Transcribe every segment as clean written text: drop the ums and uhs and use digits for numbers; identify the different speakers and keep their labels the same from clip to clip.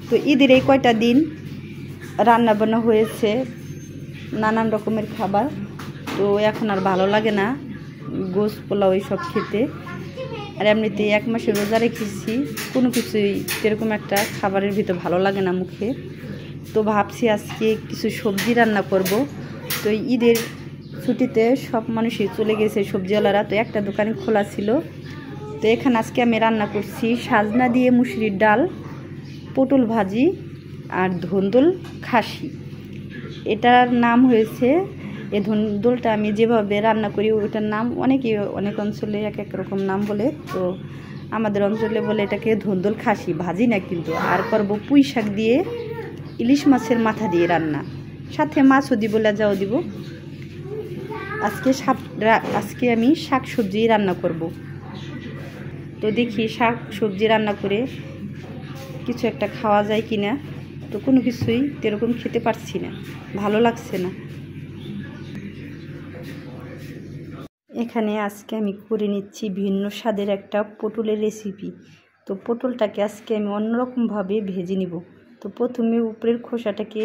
Speaker 1: তো ঈদের এই কয়টা দিন রান্না বান্না হয়েছে নানান রকমের খাবার। তো এখন আর ভালো লাগে না গোশ পোলাও এইসব খেতে। আর এমনিতে 1 মাসে রোজা রেখেছি, কোনো কিছুই সেরকম একটা খাবারের ভিতর ভালো লাগে না মুখে। তো ভাবছি আজকে কিছু সবজি রান্না করব। তো ঈদের ছুটিতে সব মানুষই চলে গেছে সবজিওয়ালারা, তো একটা দোকান খোলা ছিল। তো এখানে আজকে আমি রান্না করছি সাজনা দিয়ে মুসুরির ডাল, পটল ভাজি আর ধুন্দুল খাসি। এটার নাম হয়েছে, এই ধুন্দুলটা আমি যেভাবে রান্না করি ওটার নাম অনেক অঞ্চলে এক এক রকম নাম বলে। তো আমাদের অঞ্চলে বলে এটাকে ধুন্দুল খাসি, ভাজি না কিন্তু। আর করব পুঁই শাক দিয়ে ইলিশ মাছের মাথা দিয়ে রান্না, সাথে মাছও দিব, লেজাও দিব। আজকে আমি শাক সবজি রান্না করব। তো দেখি শাক সবজি রান্না করে কিছু একটা খাওয়া যায় কিনা। তো কোনো কিছুই এরকম খেতে পারছি না, ভালো লাগছে না। এখানে আজকে আমি করে নিচ্ছি ভিন্ন স্বাদের একটা পটলের রেসিপি। তো পটলটাকে আজকে আমি অন্যরকমভাবে ভেজে নিব। তো প্রথমে উপরের খোসাটাকে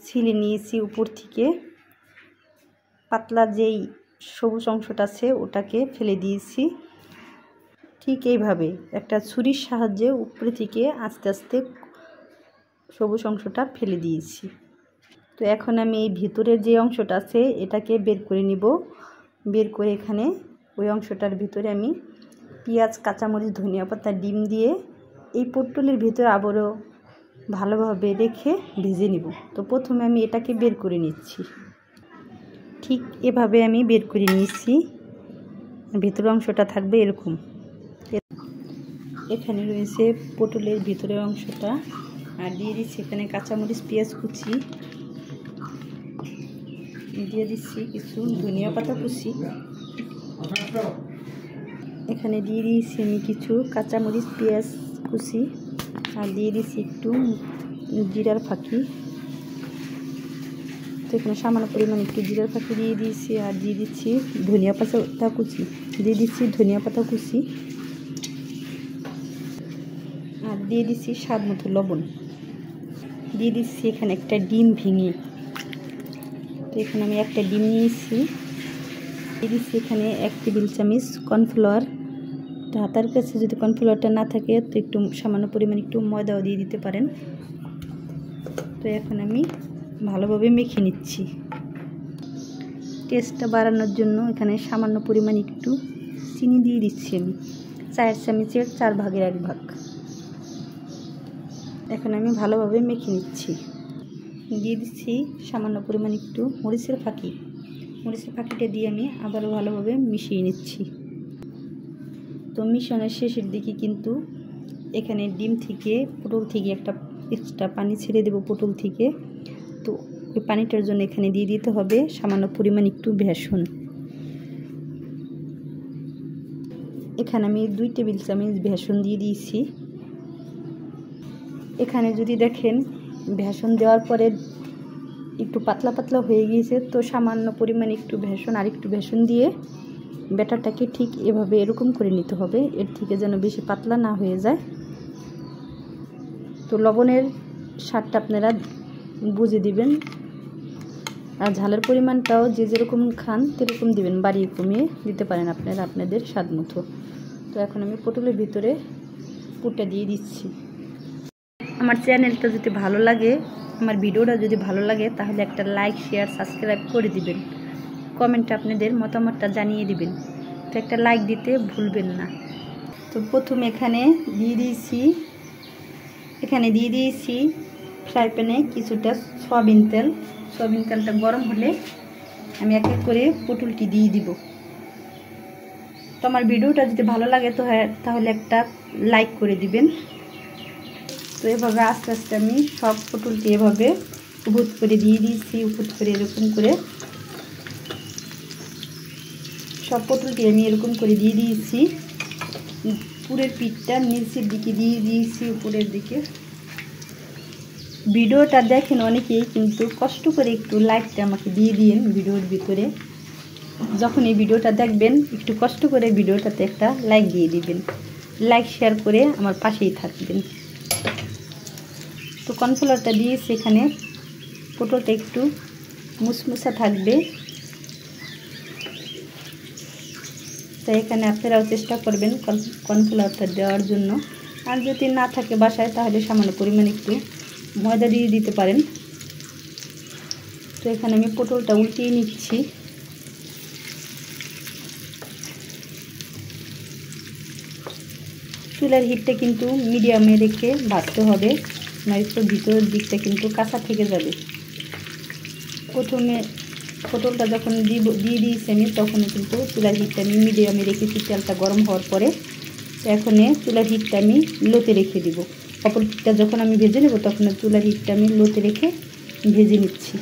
Speaker 1: ছিলে নিয়েছি, উপর থেকে পাতলা যেই সবুজ অংশটা আছে ওটাকে ফেলে দিয়েছি। ঠিক এইভাবে একটা ছুরির সাহায্যে উপরে থেকে আস্তে আস্তে সবুজ অংশটা ফেলে দিয়েছি। তো এখন আমি এই ভিতরের যে অংশটা আছে এটাকে বের করে নিব। বের করে এখানে ওই অংশটার ভিতরে আমি পেঁয়াজ, কাঁচামরিচ, ধনিয়া পাতা, ডিম দিয়ে এই পটলের ভিতরে আবারও ভালোভাবে রেখে ভেজে নিব। তো প্রথমে আমি এটাকে বের করে নিচ্ছি। ঠিক এভাবে আমি বের করে নিয়েছি, ভিতরের অংশটা থাকবে এরকম। এখানে রয়েছে পটলের ভিতরের অংশটা, আর দিয়ে দিচ্ছি এখানে কাঁচামরিচ, পেঁয়াজ কুচি, দিয়ে দিচ্ছি কিছু ধনিয়া পাতা কুচি। এখানে দিয়ে দিয়েছি আমি কিছু কাঁচামরিচ, পেঁয়াজ কুচি, আর দিয়ে দিচ্ছি একটু জিরার ফাঁকি। তো এখানে সামান্য পরিমাণ একটু জিরার ফাঁকি দিয়ে দিয়েছি, আর দিয়ে দিচ্ছি ধনিয়া পাতা কুচি, আর দিয়ে দিচ্ছি স্বাদ মতো লবণ। দিয়ে দিচ্ছি এখানে একটা ডিম ভেঙে। তো এখানে আমি একটা ডিম নিয়েছি। দিয়ে দিচ্ছি এখানে 1 টেবিল চামচ কর্নফ্লাওয়ার। হাতার কাছে যদি কর্নফ্লাওয়ারটা না থাকে তো একটু সামান্য পরিমাণ একটু ময়দাও দিয়ে দিতে পারেন। তো এখন আমি ভালোভাবে মেখে নিচ্ছি। টেস্টটা বাড়ানোর জন্য এখানে সামান্য পরিমাণ একটু চিনি দিয়ে দিচ্ছি আমি, 4 চামচের 4 ভাগের 1 ভাগ। এখন আমি ভালোভাবে মেখে নিচ্ছি। দিয়ে দিচ্ছি সামান্য পরিমাণ একটু মরিচের ফাঁকিটা দিয়ে আমি আবারও ভালোভাবে মিশিয়ে নিচ্ছি। তো মিশানোর শেষের দিকে কিন্তু এখানে ডিম থেকে, পটল থেকে একটা এক্সট্রা পানি ছেড়ে দেব পটল থেকে। তো ওই পানিটার জন্য এখানে দিয়ে দিতে হবে সামান্য পরিমাণ একটু বেসন। এখানে আমি 2 টেবিল চামচ বেসন দিয়ে দিয়েছি। এখানে যদি দেখেন বেসন দেওয়ার পরে একটু পাতলা পাতলা হয়ে গিয়েছে, তো সামান্য পরিমাণ একটু বেসন, আর একটু বেসন দিয়ে ব্যাটারটাকে ঠিক এভাবে এরকম করে নিতে হবে, এর থেকে যেন বেশি পাতলা না হয়ে যায়। তো লবণের স্বাদটা আপনারা বুঝে দিবেন, আর ঝালের পরিমাণটাও যে যেরকম খান সেরকম দিবেন, বাড়িয়ে কমিয়ে দিতে পারেন আপনারা আপনাদের স্বাদ মতো। তো এখন আমি পটলের ভিতরে পুরটা দিয়ে দিচ্ছি। আমার চ্যানেলটা যদি ভালো লাগে, আমার ভিডিওটা যদি ভালো লাগে তাহলে একটা লাইক, শেয়ার, সাবস্ক্রাইব করে দিবেন। কমেন্টে আপনাদের মতামতটা জানিয়ে দিবেন। তো একটা লাইক দিতে ভুলবেন না। তো প্রথমে এখানে দিয়ে দিয়েছি ফ্রাই প্যানে কিছুটা সয়াবিন তেলটা গরম হলে আমি এক এক করে পটলটি দিয়ে দিব। তো আমার ভিডিওটা যদি ভালো লাগে তাহলে একটা লাইক করে দিবেন। তো এভাবে আস্তে আস্তে আমি সব পটলটি এভাবে উপুত করে দিয়ে দিয়েছি, উপুত করে এরকম করে সব পটলটি আমি এরকম করে দিয়ে দিয়েছি। পুরের পিঠটা নিচের দিকে দিয়ে দিয়েছি, উপরের দিকে। ভিডিওটা দেখেন অনেকেই, কিন্তু কষ্ট করে একটু লাইকটা আমাকে দিয়ে দিন ভিডিওর ভিতরে। যখন এই ভিডিওটা দেখবেন একটু কষ্ট করে ভিডিওটাতে একটা লাইক দিয়ে দিবেন। লাইক শেয়ার করে আমার পাশেই থাকবেন। তো কর্নফ্লাওয়ারটা দিয়েছি এখানে, পটলটা একটু মুসমুসা থাকবে। তাই এখানে আপনারাও চেষ্টা করবেন কর্নফ্লাওয়ারটা দেওয়ার জন্য। আর যদি না থাকে বাসায় তাহলে সামান্য পরিমাণে একটু ময়দা দিয়ে দিতে পারেন। তো এখানে আমি পটলটা উল্টিয়ে নিচ্ছি। চুলার হিটটা কিন্তু মিডিয়ামে রেখে ভাজতে হবে, নয়তো ভিতরের দিকটা কিন্তু কাঁচা থেকে যাবে। প্রথমে পটলটা যখন দিয়ে দিয়েছি আমি, তখন কিন্তু চুলার হিটটা আমি মিডিয়ামে রেখেছি। তেলটা গরম হওয়ার পরে এখন চুলার হিটটা আমি লোতে রেখে দিব। অপর দিকটা যখন আমি ভেজে নেব তখন চুলার হিটটা আমি লোতে রেখে ভেজে নিচ্ছি।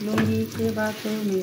Speaker 1: लुंगी के बातों में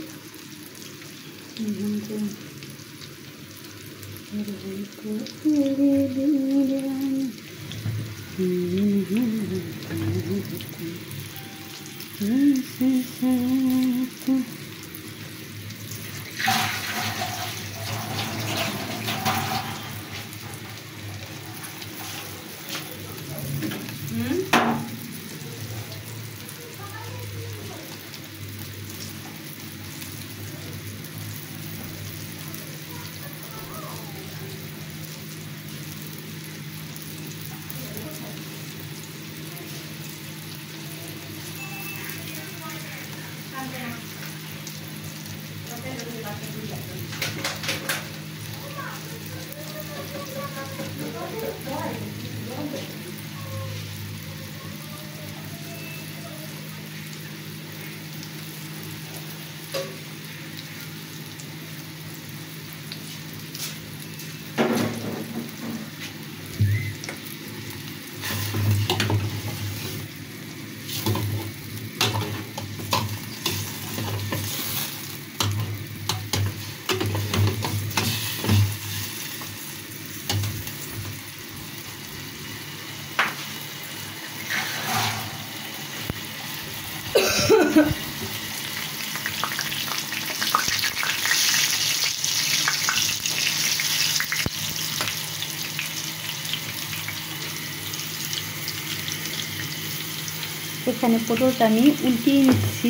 Speaker 1: এখানে পটলটা আমি উল্টিয়ে নিচ্ছি।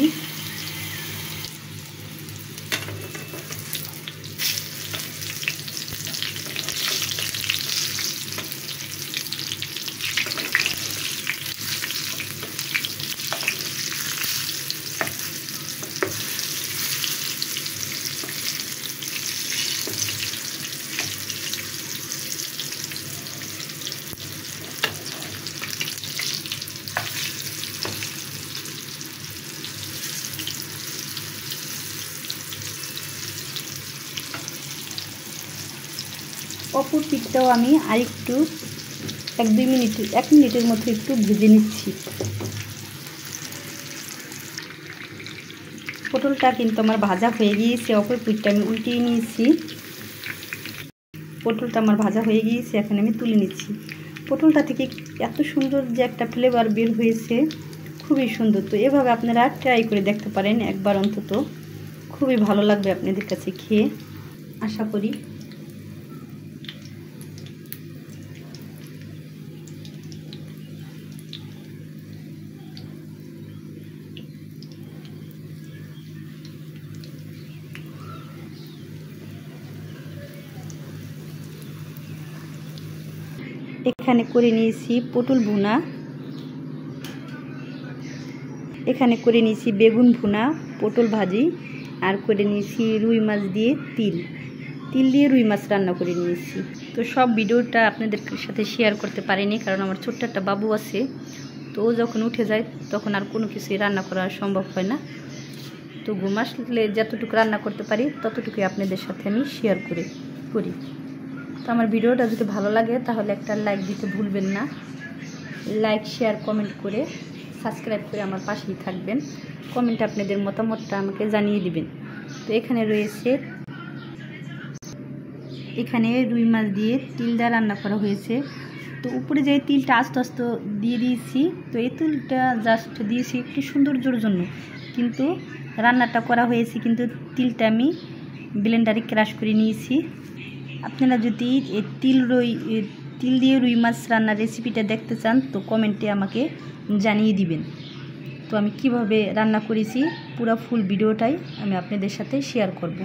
Speaker 1: অপর দিকটাও আমি আরেকটু এক মিনিটের মতো একটু ভেজে নিচ্ছি। পটলটা কিন্তু আমার ভাজা হয়ে গিয়েছে, অপর পিঠটা আমি উল্টিয়ে নিয়েছি। পটলটা আমার ভাজা হয়ে গিয়েছে, এখন আমি তুলে নিচ্ছি। পটলটা থেকে এত সুন্দর যে একটা ফ্লেভার বের হয়েছে, খুবই সুন্দর। তো এভাবে আপনারা ট্রাই করে দেখতে পারেন একবার অন্তত, খুবই ভালো লাগবে আপনাদের কাছে খেয়ে আশা করি। এখানে করে নিয়েছি পটল ভুনা, এখানে করে নিয়েছি বেগুন ভুনা, পটল ভাজি, আর করে নিয়েছি রুই মাছ দিয়ে তিল দিয়ে রুই মাছ রান্না করে নিয়েছি। তো সব ভিডিওটা আপনাদের সাথে শেয়ার করতে পারিনি, কারণ আমার ছোট্ট একটা বাবু আছে। তো ও যখন উঠে যায় তখন আর কোনো কিছুই রান্না করা সম্ভব হয় না। তো ঘুম আসলে যতটুকু রান্না করতে পারি ততটুকুই আপনাদের সাথে আমি শেয়ার করি। তো আমার ভিডিওটা যদি ভালো লাগে তাহলে একটা লাইক দিতে ভুলবেন না। লাইক, শেয়ার, কমেন্ট করে সাবস্ক্রাইব করে আমার পাশেই থাকবেন। কমেন্টে আপনাদের মতামতটা আমাকে জানিয়ে দিবেন। তো এখানে রুই মাছ দিয়ে তিল দিয়ে রান্না করা হয়েছে। তো উপরে যে তিলটা আস্তে আস্তে দিয়ে দিয়েছি, তো এই তিলটা জাস্ট দিয়েছি একটু সৌন্দর্যের জন্য, কিন্তু রান্নাটা করা হয়েছে কিন্তু তিলটা আমি ব্লেন্ডারে ক্রাশ করে নিয়েছি। আপনারা যদি এই তিল দিয়ে রুই মাছ রান্নার রেসিপিটা দেখতে চান তো কমেন্টে আমাকে জানিয়ে দিবেন। তো আমি কিভাবে রান্না করেছি পুরো ফুল ভিডিওটাই আমি আপনাদের সাথে শেয়ার করব।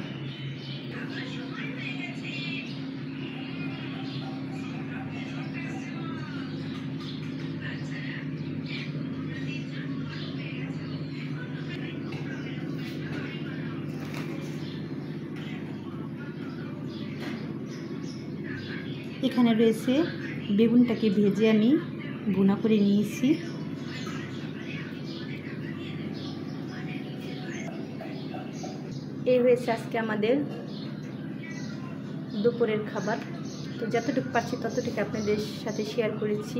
Speaker 1: এখানে রয়েছে বেগুনটাকে ভেজে আমি ভুনা করে নিয়েছি। এই হয়েছে আজকে আমাদের দুপুরের খাবার। তো যতটুকু পারছি ততটুকু আপনাদের সাথে শেয়ার করেছি।